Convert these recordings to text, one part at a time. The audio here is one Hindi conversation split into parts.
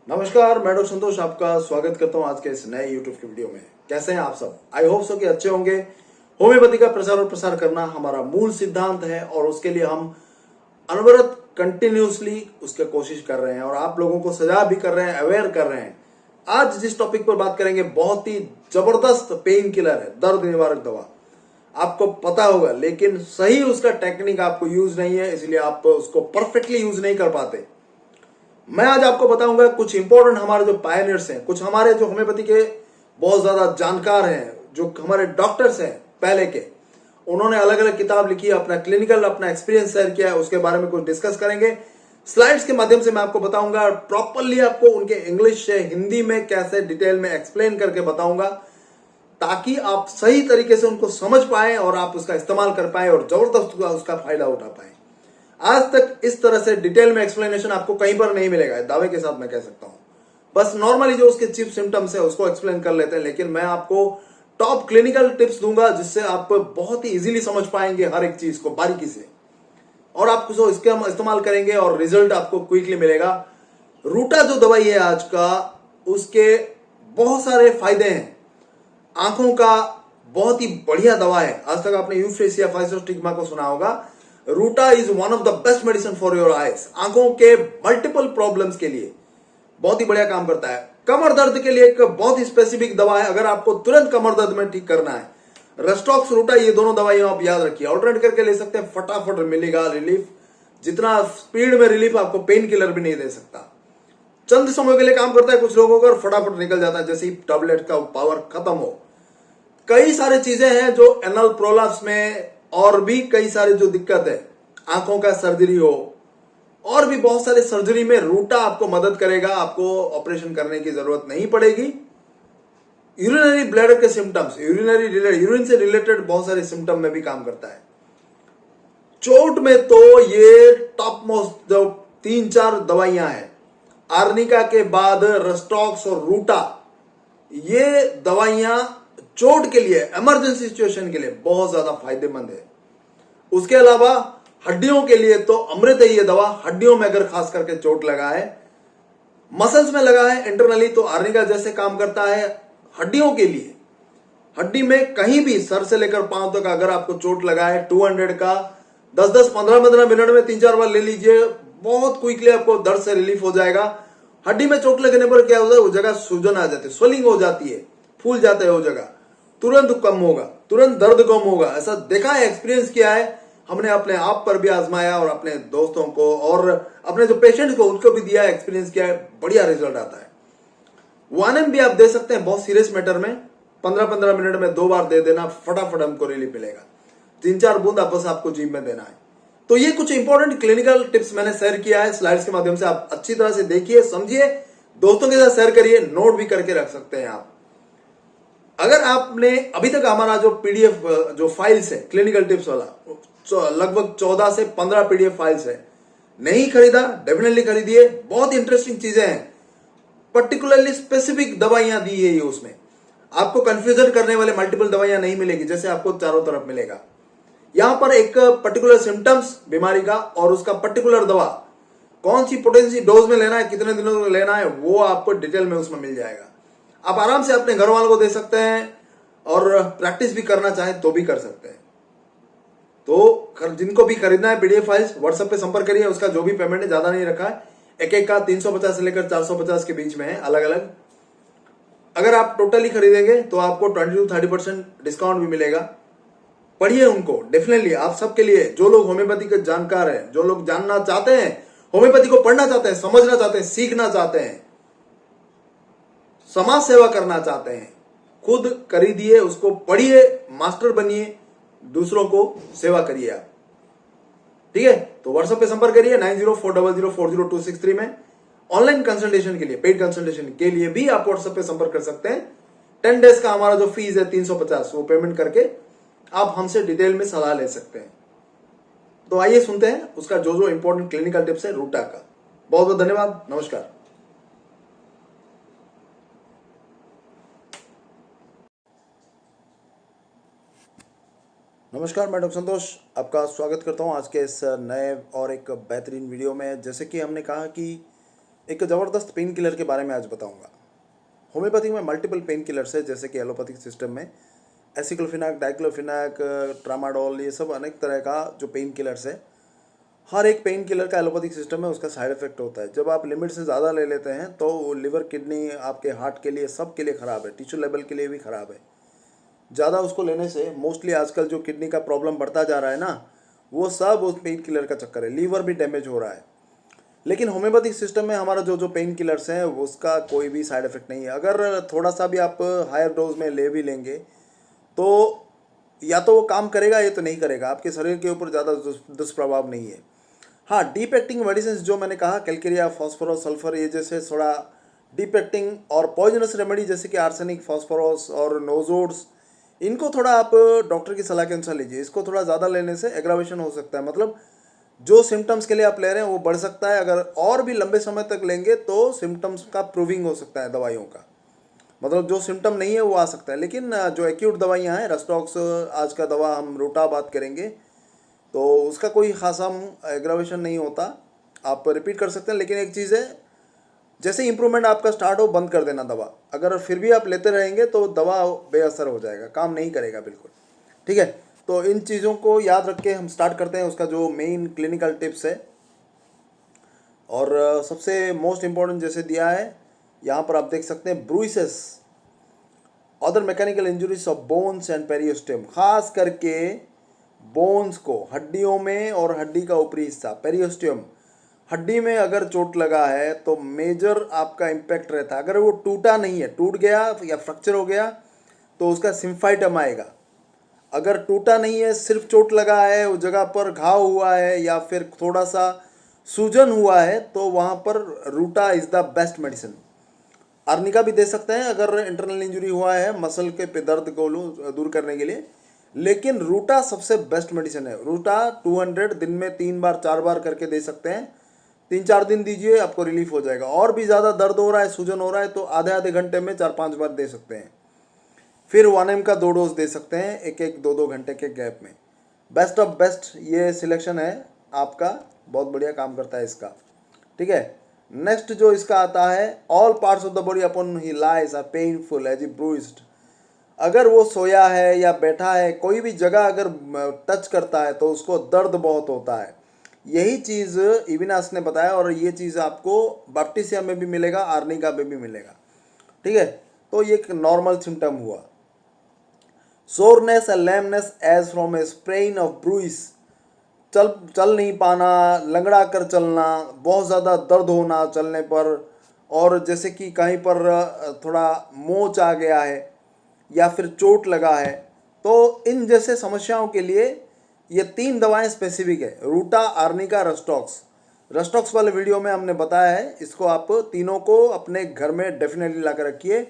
नमस्कार, मैं डॉक्टर संतोष आपका स्वागत करता हूं आज के इस नए यूट्यूब की वीडियो में। कैसे हैं आप सब? आई होप सो कि अच्छे होंगे। होम्योपैथी का प्रचार और प्रसार करना हमारा मूल सिद्धांत है और उसके लिए हम अनवरत कंटिन्यूसली उसकी कोशिश कर रहे हैं और आप लोगों को सजा भी कर रहे हैं, अवेयर कर रहे हैं। आज जिस टॉपिक पर बात करेंगे बहुत ही जबरदस्त पेन किलर है, दर्द निवारक दवा। आपको पता होगा लेकिन सही उसका टेक्निक आपको यूज नहीं है, इसलिए आप उसको परफेक्टली यूज नहीं कर पाते। मैं आज आपको बताऊंगा कुछ इंपॉर्टेंट हमारे जो पायनियर्स हैं, कुछ हमारे जो होम्योपैथी के बहुत ज्यादा जानकार हैं, जो हमारे डॉक्टर्स हैं पहले के, उन्होंने अलग अलग किताब लिखी, अपना क्लिनिकल अपना एक्सपीरियंस शेयर किया है, उसके बारे में कुछ डिस्कस करेंगे। स्लाइड्स के माध्यम से मैं आपको बताऊंगा, प्रॉपरली आपको उनके इंग्लिश से हिंदी में कैसे डिटेल में एक्सप्लेन करके बताऊंगा ताकि आप सही तरीके से उनको समझ पाए और आप उसका इस्तेमाल कर पाए और जबरदस्त उसका फायदा उठा पाए। आज तक इस तरह से डिटेल में एक्सप्लेनेशन आपको कहीं पर नहीं मिलेगा, दावे के साथ मैं कह सकता हूं। बस नॉर्मली जो उसके चीफ सिम्टम्स है उसको एक्सप्लेन कर लेते हैं, लेकिन मैं आपको टॉप क्लिनिकल टिप्स दूंगा जिससे आप बहुत ही इजीली समझ पाएंगे हर एक चीज को बारीकी से, और आप उसको इसके इस्तेमाल करेंगे और रिजल्ट आपको क्विकली मिलेगा। रूटा जो दवाई है आज का, उसके बहुत सारे फायदे हैं। आंखों का बहुत ही बढ़िया दवा है। आज तक आपने यूफ्रेसिया फाइसोस्टिग्मा को सुना होगा। Ruta is one of the best medicine for your eyes. आंखों के मल्टीपल प्रॉब्लम्स के लिए बहुत ही बढ़िया काम करता है। कमर दर्द के लिए एक बहुत ही स्पेसिफिक दवा है, अगर आपको तुरंत कमर दर्द में ठीक करना है। रेस्टॉक्स, रूटा, ये दोनों दवाइयां आप याद रखिए, ऑल्टरनेट करके ले सकते हैं, फटाफट मिलेगा रिलीफ। जितना स्पीड में रिलीफ आपको पेन किलर भी नहीं दे सकता। चंद समय के लिए काम करता है कुछ लोगों का और फटाफट निकल जाता है जैसे ही टैबलेट का पावर खत्म हो। कई सारी चीजें हैं जो एनल प्रोलैप्स में और भी कई सारी जो दिक्कत है, आंखों का सर्जरी हो और भी बहुत सारे सर्जरी में रूटा आपको मदद करेगा। आपको ऑपरेशन करने की जरूरत नहीं पड़ेगी। यूरिनरी ब्लैडर के सिम्टम्स, यूरिन से रिलेटेड बहुत सारे सिम्टम में भी काम करता है। चोट में तो ये टॉप मोस्ट जो 3-4 दवाइयां हैं, आर्निका के बाद रेस्टॉक्स और रूटा, ये दवाइयां चोट के लिए, इमरजेंसी सिचुएशन के लिए बहुत ज्यादा फायदेमंद है। उसके अलावा हड्डियों के लिए तो अमृत है ये दवा। हड्डियों में अगर खास करके चोट लगा है, मसल्स में लगा है इंटरनली, तो आर्निका जैसे काम करता है हड्डियों के लिए। हड्डी में कहीं भी सर से लेकर पांव तक अगर आपको चोट लगा है, 200 का 10-10, 15-15 मिनट में 3-4 बार ले लीजिए, बहुत क्विकली आपको दर्द से रिलीफ हो जाएगा। हड्डी में चोट लगने पर क्या होता है, वो जगह सूजन आ जाती है, स्वेलिंग हो जाती है, फूल जाता है वो जगह, तुरंत कम होगा, तुरंत दर्द कम होगा। ऐसा देखा है, एक्सपीरियंस किया है हमने, अपने आप पर भी आजमाया और अपने दोस्तों को और अपने जो पेशेंट को उनको भी दिया, एक्सपीरियंस किया है, बढ़िया रिजल्ट आता है। वानन भी आप दे सकते हैं बहुत सीरियस मैटर में, 15-15 मिनट में 2 बार दे देना, फटाफट हमको रिलीफ मिलेगा। 3-4 बूंद आपस आपको जीभ में देना है। तो ये कुछ इंपॉर्टेंट क्लिनिकल टिप्स मैंने शेयर किया है स्लाइड्स के माध्यम से, आप अच्छी तरह से देखिए, समझिए, दोस्तों के साथ शेयर करिए, नोट भी करके रख सकते हैं आप। अगर आपने अभी तक हमारा जो पीडीएफ जो फाइल्स है क्लिनिकल टिप्स वाला, लगभग 14 से 15 पीडीएफ फाइल्स है, नहीं खरीदा, डेफिनेटली खरीदिए। बहुत इंटरेस्टिंग चीजें हैं, पर्टिकुलरली स्पेसिफिक दवाइयां दी है ये उसमें। आपको कंफ्यूजन करने वाले मल्टीपल दवाइयां नहीं मिलेगी जैसे आपको चारों तरफ मिलेगा। यहां पर एक पर्टिकुलर सिम्टम्स बीमारी का और उसका पर्टिकुलर दवा, कौन सी पोटेंसी डोज में लेना है, कितने दिनों में लेना है, वो आपको डिटेल में उसमें मिल जाएगा। आप आराम से अपने घर वालों को दे सकते हैं और प्रैक्टिस भी करना चाहें तो भी कर सकते हैं। तो जिनको भी खरीदना है पीडीएफ फाइल्स, व्हाट्सएप पे संपर्क करिए। उसका जो भी पेमेंट है, ज्यादा नहीं रखा है, एक का 350 से लेकर 450 के बीच में है, अलग अलग। अगर आप टोटली खरीदेंगे तो आपको 20-30% डिस्काउंट भी मिलेगा। पढ़िए उनको, डेफिनेटली आप सबके लिए, जो लोग होम्योपैथी के जानकार हैं, जो लोग जानना चाहते हैं, होम्योपैथी को पढ़ना चाहते हैं, समझना चाहते हैं, सीखना चाहते हैं, समाज सेवा करना चाहते हैं, खुद खरीदिए, उसको पढ़िए, मास्टर बनिए, दूसरों को सेवा करिए आप। ठीक है, तो व्हाट्सएप पे संपर्क करिए 9040040263 में। ऑनलाइन कंसल्टेशन के लिए, पेड कंसल्टेशन के लिए भी आप व्हाट्सएप पे संपर्क कर सकते हैं। 10 डेज का हमारा जो फीस है 350, वो पेमेंट करके आप हमसे डिटेल में सलाह ले सकते हैं। तो आइए सुनते हैं उसका जो जो इंपॉर्टेंट क्लिनिकल टिप्स है रूटा का। बहुत बहुत धन्यवाद, नमस्कार। नमस्कार, मैं डॉक्टर संतोष आपका स्वागत करता हूं आज के इस नए और एक बेहतरीन वीडियो में। जैसे कि हमने कहा कि एक ज़बरदस्त पेन किलर के बारे में आज बताऊंगा। होम्योपैथी में मल्टीपल पेन किलर्स है, जैसे कि एलोपैथिक सिस्टम में एसिक्लोफिनाक, डाइक्लोफिनाक, ट्रामाडोल, ये सब अनेक तरह का जो पेन किलर्स है। हर एक पेन किलर का एलोपैथिक सिस्टम में उसका साइड इफेक्ट होता है। जब आप लिमिट से ज़्यादा ले लेते हैं तो वो लिवर, किडनी, आपके हार्ट के लिए, सब के लिए ख़राब है, टिश्यू लेवल के लिए भी ख़राब है। ज़्यादा उसको लेने से मोस्टली आजकल जो किडनी का प्रॉब्लम बढ़ता जा रहा है ना, वो सब उस पेन किलर का चक्कर है। लीवर भी डैमेज हो रहा है। लेकिन होम्योपैथिक सिस्टम में हमारा जो जो पेन किलर्स हैं उसका कोई भी साइड इफेक्ट नहीं है। अगर थोड़ा सा भी आप हायर डोज में ले भी लेंगे तो या तो वो काम करेगा या तो नहीं करेगा, आपके शरीर के ऊपर ज़्यादा दुष्प्रभाव नहीं है। हाँ, डीप एक्टिंग मेडिसिन जो मैंने कहा, कैलकेरिया, फॉस्फोरस, सल्फर, ये जैसे थोड़ा डीप एक्टिंग और पॉइजनस रेमेडी जैसे कि आर्सेनिक, फॉस्फोरस और नोजोड्स, इनको थोड़ा आप डॉक्टर की सलाह के अनुसार लीजिए। इसको थोड़ा ज़्यादा लेने से एग्रावेशन हो सकता है, मतलब जो सिम्टम्स के लिए आप ले रहे हैं वो बढ़ सकता है। अगर और भी लंबे समय तक लेंगे तो सिम्टम्स का प्रूविंग हो सकता है दवाइयों का, मतलब जो सिम्टम नहीं है वो आ सकता है। लेकिन जो एक्यूट दवाइयाँ हैं, रेस्टॉक्स, आज का दवा हम रोटा बात करेंगे, तो उसका कोई खासा एग्रावेशन नहीं होता, आप रिपीट कर सकते हैं। लेकिन एक चीज़ है, जैसे इंप्रूवमेंट आपका स्टार्ट हो, बंद कर देना दवा। अगर फिर भी आप लेते रहेंगे तो दवा बेअसर हो जाएगा, काम नहीं करेगा बिल्कुल। ठीक है, तो इन चीज़ों को याद रख के हम स्टार्ट करते हैं उसका जो मेन क्लिनिकल टिप्स है। और सबसे मोस्ट इम्पॉर्टेंट जैसे दिया है यहाँ पर, आप देख सकते हैं, bruises, other mechanical injuries of bones and periosteum, खास करके बोन्स को, हड्डियों में और हड्डी का ऊपरी हिस्सा पेरियोस्टियम, हड्डी में अगर चोट लगा है तो मेजर आपका इम्पैक्ट रहता है। अगर वो टूटा नहीं है, टूट गया या फ्रैक्चर हो गया तो उसका सिम्फाइटम आएगा। अगर टूटा नहीं है, सिर्फ चोट लगा है, उस जगह पर घाव हुआ है या फिर थोड़ा सा सूजन हुआ है, तो वहाँ पर Ruta is the best medicine. Arnica भी दे सकते हैं अगर इंटरनल इंजरी हुआ है, मसल के पे दर्द को दूर करने के लिए। लेकिन रूटा सबसे बेस्ट मेडिसिन है। रूटा 200 दिन में 3 बार 4 बार करके दे सकते हैं। 3-4 दिन दीजिए, आपको रिलीफ हो जाएगा। और भी ज़्यादा दर्द हो रहा है, सूजन हो रहा है, तो आधे आधे घंटे में 4-5 बार दे सकते हैं। फिर 1M का 2 डोज दे सकते हैं, 1-1, 2-2 घंटे के गैप में। बेस्ट ऑफ बेस्ट ये सिलेक्शन है आपका, बहुत बढ़िया काम करता है इसका। ठीक है, नेक्स्ट जो इसका आता है, all parts of the body upon he lies are painful as if bruised. अगर वो सोया है या बैठा है, कोई भी जगह अगर टच करता है तो उसको दर्द बहुत होता है। यही चीज़ इविनास ने बताया, और ये चीज़ आपको बैप्टिसिया में भी मिलेगा, आर्निका में भी मिलेगा। ठीक है, तो ये एक नॉर्मल सिम्टम हुआ। Soreness and lameness as from a sprain of bruise, चल नहीं पाना, लंगड़ा कर चलना, बहुत ज़्यादा दर्द होना चलने पर, और जैसे कि कहीं पर थोड़ा मोच आ गया है या फिर चोट लगा है, तो इन जैसे समस्याओं के लिए ये 3 दवाएं स्पेसिफिक है, रूटा, आर्निका, रस्टॉक्स। रस्टॉक्स वाले वीडियो में हमने बताया है, इसको आप तीनों को अपने घर में डेफिनेटली ला कर रखिए।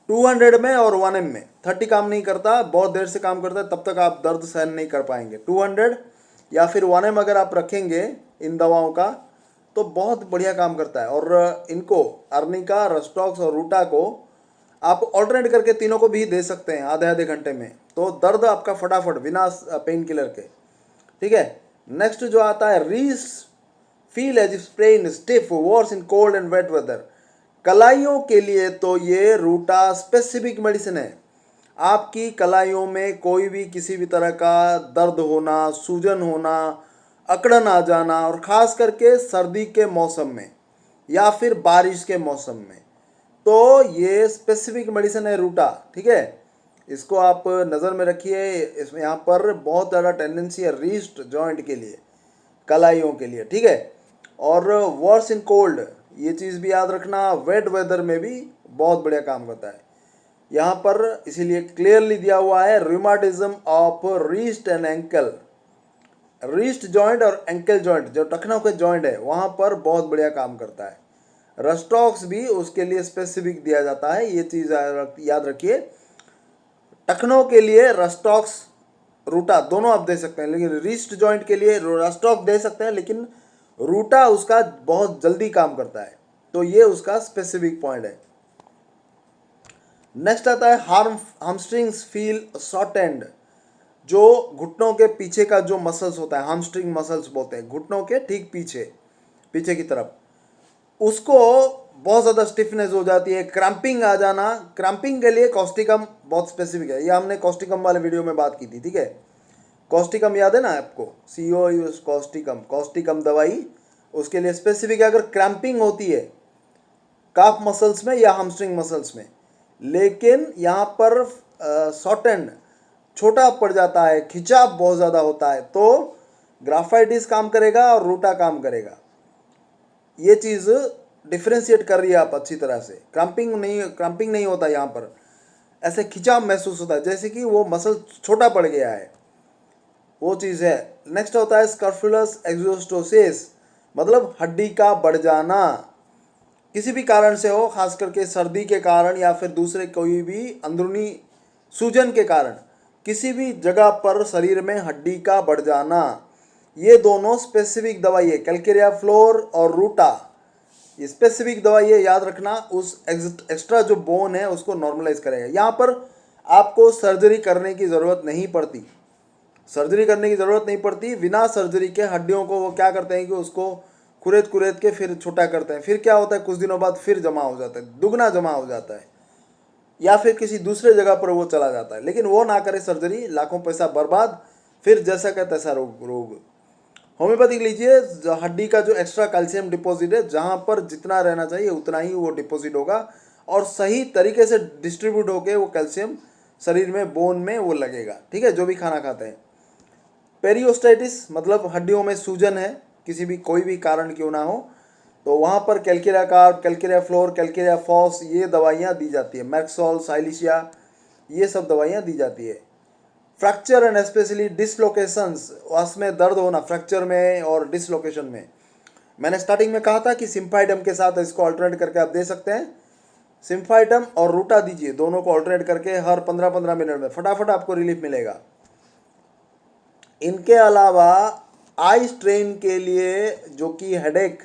200 में और 1M में 30 काम नहीं करता, बहुत देर से काम करता है, तब तक आप दर्द सहन नहीं कर पाएंगे। 200 या फिर 1M अगर आप रखेंगे इन दवाओं का तो बहुत बढ़िया काम करता है। और इनको, आर्निका, रस्टॉक्स और रूटा को आप ऑल्टरनेट करके तीनों को भी दे सकते हैं आधे आधे घंटे में, तो दर्द आपका फटाफट, बिना पेन किलर के। ठीक है, नेक्स्ट जो आता है, Rhus feel as sprain stiff worse in cold and wet weather. कलाइयों के लिए तो ये रूटा स्पेसिफिक मेडिसिन है। आपकी कलाइयों में कोई भी किसी भी तरह का दर्द होना, सूजन होना, अकड़न आ जाना, और ख़ास करके सर्दी के मौसम में या फिर बारिश के मौसम में, तो ये स्पेसिफिक मेडिसिन है रूटा। ठीक है, इसको आप नज़र में रखिए। इसमें यहाँ पर बहुत ज़्यादा टेंडेंसी है रिस्ट जॉइंट के लिए, कलाइयों के लिए। ठीक है, और वर्स इन कोल्ड, ये चीज़ भी याद रखना, वेट वेदर में भी बहुत बढ़िया काम करता है। यहाँ पर इसीलिए क्लियरली दिया हुआ है, rheumatism of wrist and ankle, wrist joint और एंकल जॉइंट, जो टखनों के जॉइंट है, वहाँ पर बहुत बढ़िया काम करता है। रस्टॉक्स भी उसके लिए स्पेसिफिक दिया जाता है, ये चीज़ याद रखिए। टखनों के लिए रस्टॉक्स, रूटा दोनों आप दे सकते हैं, लेकिन रिस्ट जॉइंट के लिए रस्टॉक्स दे सकते हैं, लेकिन रूटा उसका बहुत जल्दी काम करता है, तो ये उसका स्पेसिफिक पॉइंट है। नेक्स्ट आता है, हामस्ट्रिंग्स फील शॉर्टेंड, जो घुटनों के पीछे का जो मसल्स होता है, हामस्ट्रिंग मसल्स बोलते हैं, घुटनों के ठीक पीछे, पीछे की तरफ, उसको बहुत ज़्यादा स्टिफनेस हो जाती है, क्रैम्पिंग आ जाना। क्रैम्पिंग के लिए कॉस्टिकम बहुत स्पेसिफिक है, ये हमने कॉस्टिकम वाले वीडियो में बात की थी, ठीक है। कॉस्टिकम याद है ना आपको, CO यूज कॉस्टिकम, कॉस्टिकम दवाई उसके लिए स्पेसिफिक है अगर क्रैम्पिंग होती है काफ मसल्स में या हमस्ट्रिंग मसल्स में। लेकिन यहाँ पर शॉर्ट एंड छोटा पड़ जाता है, खिंचाव बहुत ज़्यादा होता है, तो ग्राफाइटिस काम करेगा और रूटा काम करेगा। ये चीज़ डिफ्रेंशिएट कर रही है आप अच्छी तरह से। क्रैम्पिंग नहीं होता यहाँ पर, ऐसे खिंचाव महसूस होता है जैसे कि वो मसल छोटा पड़ गया है, वो चीज़ है। नेक्स्ट होता है स्कर्फुलस एक्सोस्टोसिस, मतलब हड्डी का बढ़ जाना, किसी भी कारण से हो, खास करके सर्दी के कारण या फिर दूसरे कोई भी अंदरूनी सूजन के कारण, किसी भी जगह पर शरीर में हड्डी का बढ़ जाना। ये दोनों स्पेसिफिक दवाई है, कैलकेरिया फ्लोर और रूटा, ये स्पेसिफिक दवाई है, याद रखना। उस एक्स्ट्रा जो बोन है उसको नॉर्मलाइज करेगा। यहाँ पर आपको सर्जरी करने की ज़रूरत नहीं पड़ती, सर्जरी करने की ज़रूरत नहीं पड़ती। बिना सर्जरी के हड्डियों को वो क्या करते हैं कि उसको कुरेद कुरेद के फिर छोटा करते हैं, फिर क्या होता है कुछ दिनों बाद फिर जमा हो जाता है, दुगना जमा हो जाता है, या फिर किसी दूसरे जगह पर वो चला जाता है। लेकिन वो ना करे सर्जरी, लाखों पैसा बर्बाद, फिर जैसा का तैसा रोग। होम्योपैथिक लीजिए, हड्डी का जो एक्स्ट्रा कैल्शियम डिपॉजिट है, जहाँ पर जितना रहना चाहिए उतना ही वो डिपॉजिट होगा और सही तरीके से डिस्ट्रीब्यूट होकर वो कैल्शियम शरीर में, बोन में वो लगेगा, ठीक है, जो भी खाना खाते हैं। पेरियोस्टाइटिस मतलब हड्डियों में सूजन है, किसी भी कोई भी कारण क्यों ना हो, तो वहाँ पर calcarea carb, calcarea fluor, calcarea phos, ये दवाइयाँ दी जाती है। मैक्सॉल, साइलिशिया, ये सब दवाइयाँ दी जाती है। फ्रैक्चर एंड स्पेशली डिसलोकेशंस, उसमें दर्द होना फ्रैक्चर में और डिसलोकेशन में, मैंने स्टार्टिंग में कहा था कि सिम्फाइडम के साथ इसको अल्टरनेट करके आप दे सकते हैं। सिम्फाइडम और रूटा दीजिए, दोनों को अल्टरनेट करके हर 15-15 मिनट में, फटाफट आपको रिलीफ मिलेगा। इनके अलावा आई स्ट्रेन के लिए, जो कि हेडेक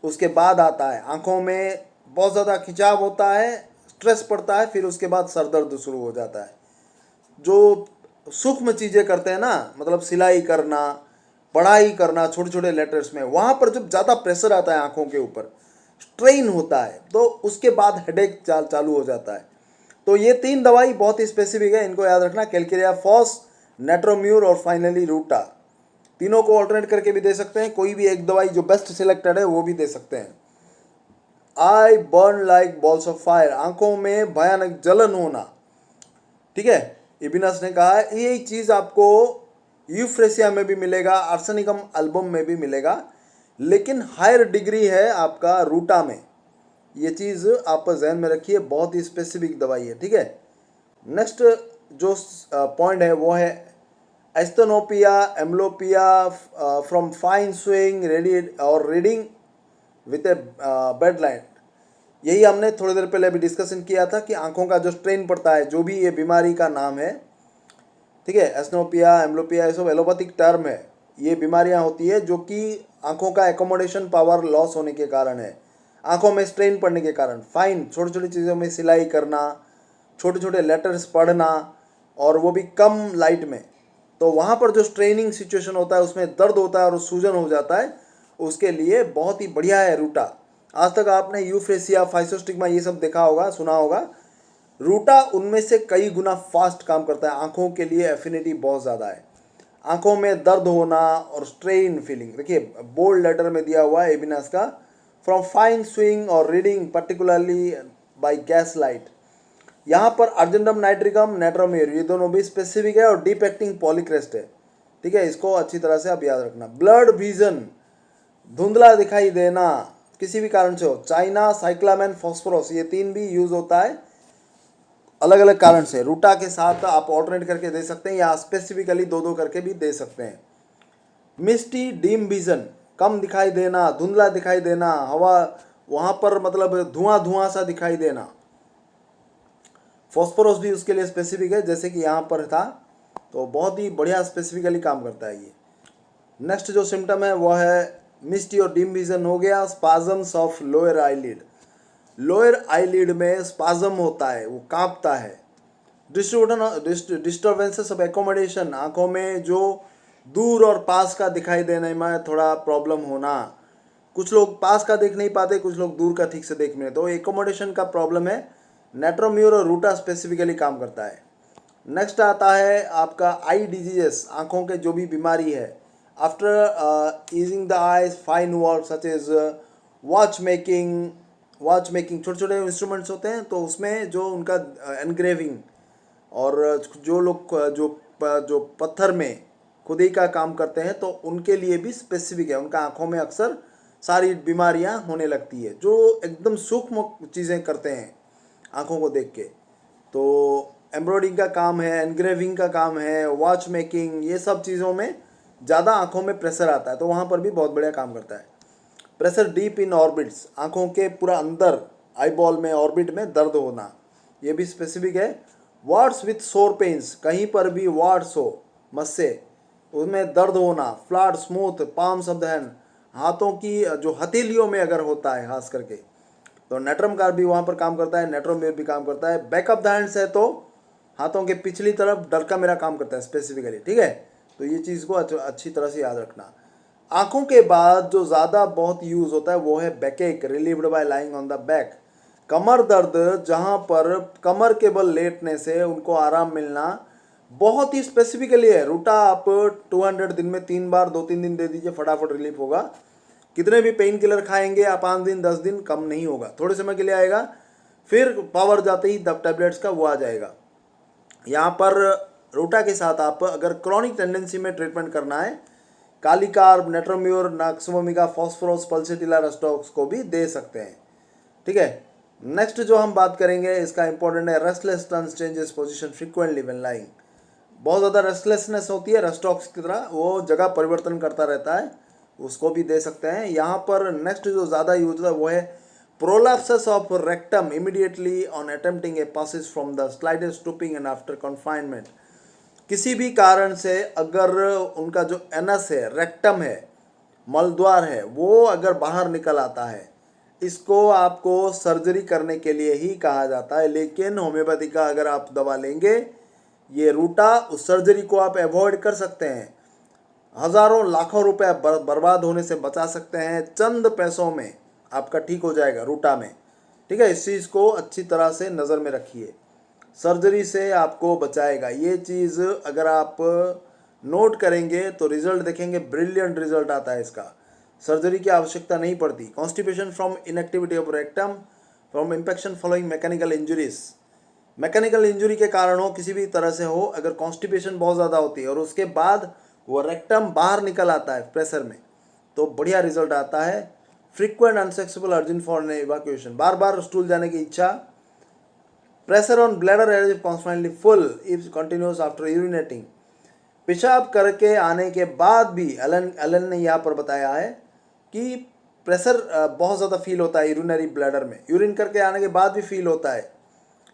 उसके बाद आता है, आंखों में बहुत ज़्यादा खिंचाव होता है, स्ट्रेस पड़ता है, फिर उसके बाद सर दर्द शुरू हो जाता है। जो सूक्ष्म चीज़ें करते हैं ना, मतलब सिलाई करना, पढ़ाई करना छोटे छोटे लेटर्स में, वहाँ पर जब ज़्यादा प्रेशर आता है आंखों के ऊपर, स्ट्रेन होता है, तो उसके बाद हेडेक चालू हो जाता है। तो ये 3 दवाई बहुत ही स्पेसिफिक है, इनको याद रखना, कैलकेरिया फॉस, नेट्रोम्यूर और फाइनली रूटा। तीनों को ऑल्टरनेट करके भी दे सकते हैं, कोई भी एक दवाई जो बेस्ट सिलेक्टेड है वो भी दे सकते हैं। I burn like balls of fire, आंखों में भयानक जलन होना, ठीक है, इबिनस ने कहा है। यही चीज़ आपको यूफ्रेसिया में भी मिलेगा, आर्सेनिकम एल्बम में भी मिलेगा, लेकिन हायर डिग्री है आपका रूटा में। ये चीज़ आप जहन में रखिए, बहुत ही स्पेसिफिक दवाई है, ठीक है। नेक्स्ट जो पॉइंट है वो है asthenopia, amblyopia from fine sewing reading with a bad light. यही हमने थोड़ी देर पहले अभी डिस्कशन किया था कि आंखों का जो स्ट्रेन पड़ता है, जो भी ये बीमारी का नाम है, ठीक है, एस्नोपिया, एम्ब्लोपिया, ये सब एलोपैथिक टर्म है। ये बीमारियां होती है जो कि आंखों का एकोमोडेशन पावर लॉस होने के कारण है, आंखों में स्ट्रेन पड़ने के कारण। फाइन छोटी छोटी चीज़ों में सिलाई करना, छोटे छोटे लेटर्स पढ़ना, और वो भी कम लाइट में, तो वहाँ पर जो स्ट्रेनिंग सिचुएशन होता है उसमें दर्द होता है और सूजन हो जाता है, उसके लिए बहुत ही बढ़िया है रूटा। आज तक आपने यूफ्रेसिया, फाइसोस्टिग्मा ये सब देखा होगा, सुना होगा, रूटा उनमें से कई गुना फास्ट काम करता है, आंखों के लिए एफिनिटी बहुत ज़्यादा है। आंखों में दर्द होना और स्ट्रेन फीलिंग, देखिए बोल्ड लेटर में दिया हुआ है एबिनास का, फ्रॉम फाइन स्विंग और reading particularly by gas light. यहाँ पर अर्जेंडम नाइट्रिकम, नेट्रोमेर, ये दोनों भी स्पेसिफिक है और डीप एक्टिंग पॉलीक्रेस्ट है, ठीक है, इसको अच्छी तरह से आप याद रखना। ब्लड विजन, धुंधला दिखाई देना किसी भी कारण से हो, चाइना, साइक्लामेन, फॉस्फोरस, ये 3 भी यूज होता है अलग अलग कारण से। रूटा के साथ आप ऑल्टरनेट करके दे सकते हैं या स्पेसिफिकली 2-2 करके भी दे सकते हैं। मिस्टी डीम विजन, कम दिखाई देना, धुंधला दिखाई देना, हवा वहाँ पर मतलब धुआं धुआं सा दिखाई देना। फॉस्फोरस भी उसके लिए स्पेसिफिक है, जैसे कि यहाँ पर था, तो बहुत ही बढ़िया स्पेसिफिकली काम करता है ये। नेक्स्ट जो सिम्टम है वो है मिस्टी और डिम विजन हो गया। Spasms of lower eyelid, lower eyelid में स्पाजम होता है, वो कांपता है। डिस्टर्बेंसेस ऑफ एकोमोडेशन, आंखों में जो दूर और पास का दिखाई देने में थोड़ा प्रॉब्लम होना। कुछ लोग पास का देख नहीं पाते, कुछ लोग दूर का ठीक से देख नहीं, तो एकोमोडेशन का प्रॉब्लम है। नेट्रोम्यूर और रूटा स्पेसिफिकली काम करता है। नेक्स्ट आता है आपका आई डिजीजेस, आंखों के जो भी बीमारी है। After using the eyes fine work such as watch making छोटे छोटे इंस्ट्रूमेंट्स होते हैं, तो उसमें जो उनका एनग्रेविंग और जो लोग जो पत्थर में खुदाई का काम करते हैं, तो उनके लिए भी स्पेसिफिक है। उनका आंखों में अक्सर सारी बीमारियां होने लगती है, जो एकदम सूक्ष्म चीज़ें करते हैं आंखों को देख के। तो एम्ब्रॉयडरिंग का काम है, एनग्रेविंग का काम है, वॉच मेकिंग, ये सब चीज़ों में ज़्यादा आंखों में प्रेशर आता है, तो वहाँ पर भी बहुत बढ़िया काम करता है। प्रेशर डीप इन ऑर्बिट्स, आंखों के पूरा अंदर आई बॉल में ऑर्बिट में दर्द होना, ये भी स्पेसिफिक है। वार्ड्स विथ सोर पेन्स, कहीं पर भी वार्ड्स हो मस्से, उसमें दर्द होना। Flat smooth palms of the hand, हाथों की जो हथेलियों में अगर होता है खास करके, तो नेट्रम कार भी वहाँ पर काम करता है, नेट्रोम्यूर भी काम करता है। बैक ऑफ द हैंड्स है तो हाथों के पिछली तरफ डरका मेरा काम करता है स्पेसिफिकली, ठीक है। तो ये चीज़ को अच्छी तरह से याद रखना। आंखों के बाद जो ज़्यादा बहुत यूज़ होता है वो है backache, relieved by lying on the back. कमर दर्द, जहाँ पर कमर के बल लेटने से उनको आराम मिलना, बहुत ही स्पेसिफिकली है। रूटा आप 200 दिन में 3 बार 2-3 दिन दे दीजिए, फटाफट रिलीफ होगा। कितने भी पेन किलर खाएंगे आप 5 दिन 10 दिन कम नहीं होगा, थोड़े समय के लिए आएगा, फिर पावर जाते ही टैबलेट्स का वो आ जाएगा। यहाँ पर रूटा के साथ आप अगर क्रॉनिक टेंडेंसी में ट्रीटमेंट करना है, कालीकार्ब, नेट्रोम्यूर, नक्समोमिका, फॉस्फोरस, पल्सेटिला, रस्टॉक्स को भी दे सकते हैं, ठीक है। नेक्स्ट जो हम बात करेंगे इसका इंपॉर्टेंट है, restless turns changes position frequently when lying. बहुत ज़्यादा रेस्टलेसनेस होती है रस्टॉक्स की तरह, वो जगह परिवर्तन करता रहता है, उसको भी दे सकते हैं। यहाँ पर नेक्स्ट जो ज़्यादा यूज होता है वो है prolapsus of rectum immediately on attempting a passage from the slightest stooping and after confinement. किसी भी कारण से अगर उनका जो एनस है, रेक्टम है, मलद्वार है, वो अगर बाहर निकल आता है, इसको आपको सर्जरी करने के लिए ही कहा जाता है। लेकिन होम्योपैथी का अगर आप दवा लेंगे, ये रूटा, उस सर्जरी को आप अवॉइड कर सकते हैं, हज़ारों लाखों रुपए बर्बाद होने से बचा सकते हैं, चंद पैसों में आपका ठीक हो जाएगा रूटा में, ठीक है। इस चीज़ को अच्छी तरह से नज़र में रखिए, सर्जरी से आपको बचाएगा। ये चीज़ अगर आप नोट करेंगे तो रिजल्ट देखेंगे, ब्रिलियंट रिजल्ट आता है इसका, सर्जरी की आवश्यकता नहीं पड़ती। Constipation from inactivity of rectum, from infection following mechanical injuries, mechanical injury के कारण हो, किसी भी तरह से हो, अगर कॉन्स्टिपेशन बहुत ज़्यादा होती है और उसके बाद वो रेक्टम बाहर निकल आता है प्रेशर में, तो बढ़िया रिजल्ट आता है। Frequent unsuccessful urgent for evacuation, बार बार स्टूल जाने की इच्छा। Pressure on bladder as constantly full if continues after urinating, पेशाब करके आने के बाद भी एलन ने यहाँ पर बताया है कि प्रेशर बहुत ज़्यादा फील होता है यूरिनरी ब्लैडर में, यूरिन करके आने के बाद भी फील होता है।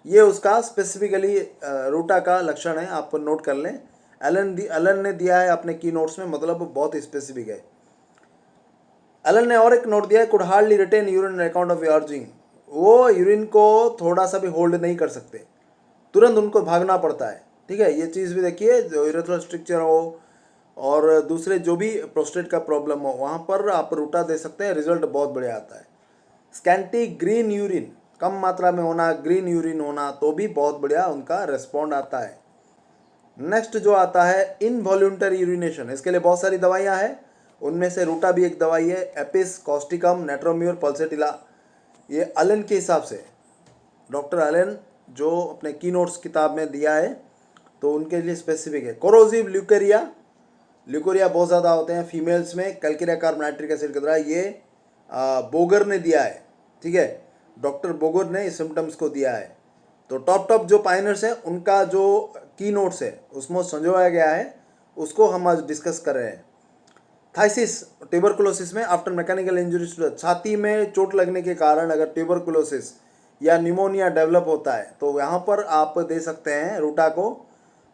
ये उसका स्पेसिफिकली रूटा का लक्षण है, आप नोट कर लें। एलन ने दिया है अपने की नोट्स में, मतलब बहुत स्पेसिफिक है। एलन ने और एक नोट दिया है, could hardly retain urine account of urging, वो यूरिन को थोड़ा सा भी होल्ड नहीं कर सकते, तुरंत उनको भागना पड़ता है, ठीक है। ये चीज़ भी देखिए, जो यूरेथ्रल स्ट्रक्चर हो और दूसरे जो भी प्रोस्टेट का प्रॉब्लम हो, वहाँ पर आप रूटा दे सकते हैं, रिजल्ट बहुत बढ़िया आता है। स्कैंटी ग्रीन यूरिन, कम मात्रा में होना, ग्रीन यूरिन होना, तो भी बहुत बढ़िया उनका रेस्पॉन्ड आता है। नेक्स्ट जो आता है इनवॉल्यूंटरी यूरिनेशन, इसके लिए बहुत सारी दवाइयाँ हैं, उनमें से रूटा भी एक दवाई है। एपिस, कॉस्टिकम, नेट्रोम्यूर, पल्सेटिला, ये एलन के हिसाब से, डॉक्टर एलन जो अपने की नोट्स किताब में दिया है, तो उनके लिए स्पेसिफिक है। कोरोसिव ल्यूकेरिया, ल्यूकोरिया बहुत ज़्यादा होते हैं फीमेल्स में, कैल्केरिया कार्ब नाइट्रिक एसिड की तरह, ये बोगर ने दिया है, ठीक है, डॉक्टर बोगर ने इस सिम्टम्स को दिया है। तो टॉप जो पायनर्स हैं उनका जो की नोट्स है उसमें संजोया गया है, उसको हम आज डिस्कस कर रहे हैं। थाइसिस, ट्यूबरकुलोसिस में आफ्टर मैकेनिकल इंजरीज, छाती में चोट लगने के कारण अगर ट्यूबरकुलोसिस या निमोनिया डेवलप होता है, तो यहाँ पर आप दे सकते हैं रूटा को।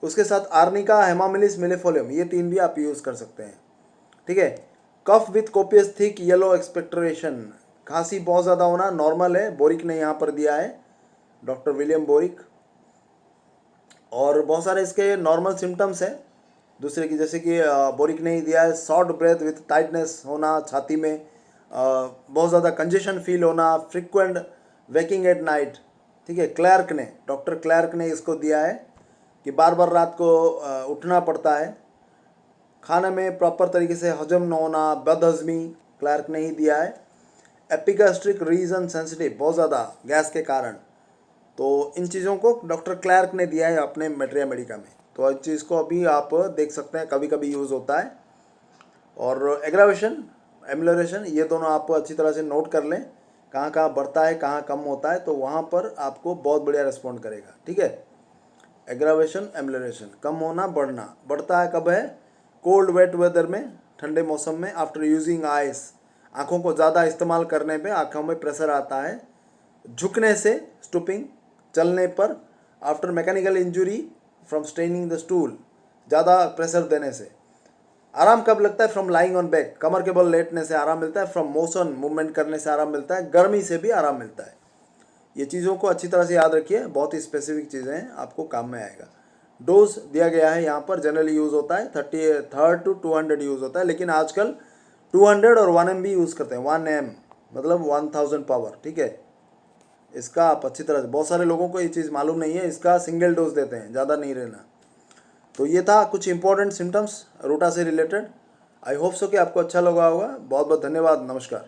उसके साथ आर्निका, हेमामिलिस, मिलेफोलियम, ये 3 भी आप यूज़ कर सकते हैं, ठीक है। Cough with copious thick yellow expectoration, खांसी बहुत ज़्यादा होना नॉर्मल है, बोरिक ने यहाँ पर दिया है, डॉक्टर विलियम बोरिक। और बहुत सारे इसके नॉर्मल सिम्टम्स हैं दूसरे की, जैसे कि बोरिक ने ही दिया है, शॉर्ट ब्रेथ विथ टाइटनेस होना छाती में, बहुत ज़्यादा कंजेशन फील होना, फ्रिक्वेंट वेकिंग एट नाइट, ठीक है। क्लर्क ने, डॉक्टर क्लर्क ने इसको दिया है कि बार बार रात को उठना पड़ता है, खाने में प्रॉपर तरीके से हजम न होना, बदहजमी, क्लर्क ने ही दिया है। एपिगैस्ट्रिक रीजन सेंसिटिव, बहुत ज़्यादा गैस के कारण, तो इन चीज़ों को डॉक्टर क्लर्क ने दिया है अपने मेट्रिया मेडिका में। तो इस चीज़ को अभी आप देख सकते हैं, कभी कभी यूज़ होता है। और एग्रावेशन, एम्युलरेशन, ये दोनों आप अच्छी तरह से नोट कर लें, कहाँ कहाँ बढ़ता है कहाँ कम होता है, तो वहाँ पर आपको बहुत बढ़िया रिस्पॉन्ड करेगा, ठीक है। एग्रावेशन, एम्युलरेशन, कम होना, बढ़ना। बढ़ता है कब है? कोल्ड वेट वेदर में, ठंडे मौसम में। आफ्टर यूजिंग आइस, आँखों को ज़्यादा इस्तेमाल करने पे आँखों में प्रेशर आता है। झुकने से, स्टूपिंग, चलने पर। After mechanical injury from straining the stool, ज़्यादा प्रेशर देने से। आराम कब लगता है? फ्रॉम लाइंग ऑन बैक, कमर के बल लेटने से आराम मिलता है। फ्रॉम मोशन, मूवमेंट करने से आराम मिलता है। गर्मी से भी आराम मिलता है। ये चीज़ों को अच्छी तरह से याद रखिए, बहुत ही स्पेसिफिक चीज़ें हैं, आपको काम में आएगा। डोज दिया गया है यहाँ पर, जनरली यूज़ होता है 30 to 200 यूज़ होता है, लेकिन आजकल 200 और 1 MB यूज़ करते हैं। 1 M मतलब 1000 पावर, ठीक है। इसका आप अच्छी तरह से, बहुत सारे लोगों को ये चीज़ मालूम नहीं है, इसका सिंगल डोज देते हैं, ज़्यादा नहीं रहना। तो ये था कुछ इंपॉर्टेंट सिम्टम्स रोटा से रिलेटेड। आई होप सो कि आपको अच्छा लगा होगा। बहुत बहुत धन्यवाद, नमस्कार।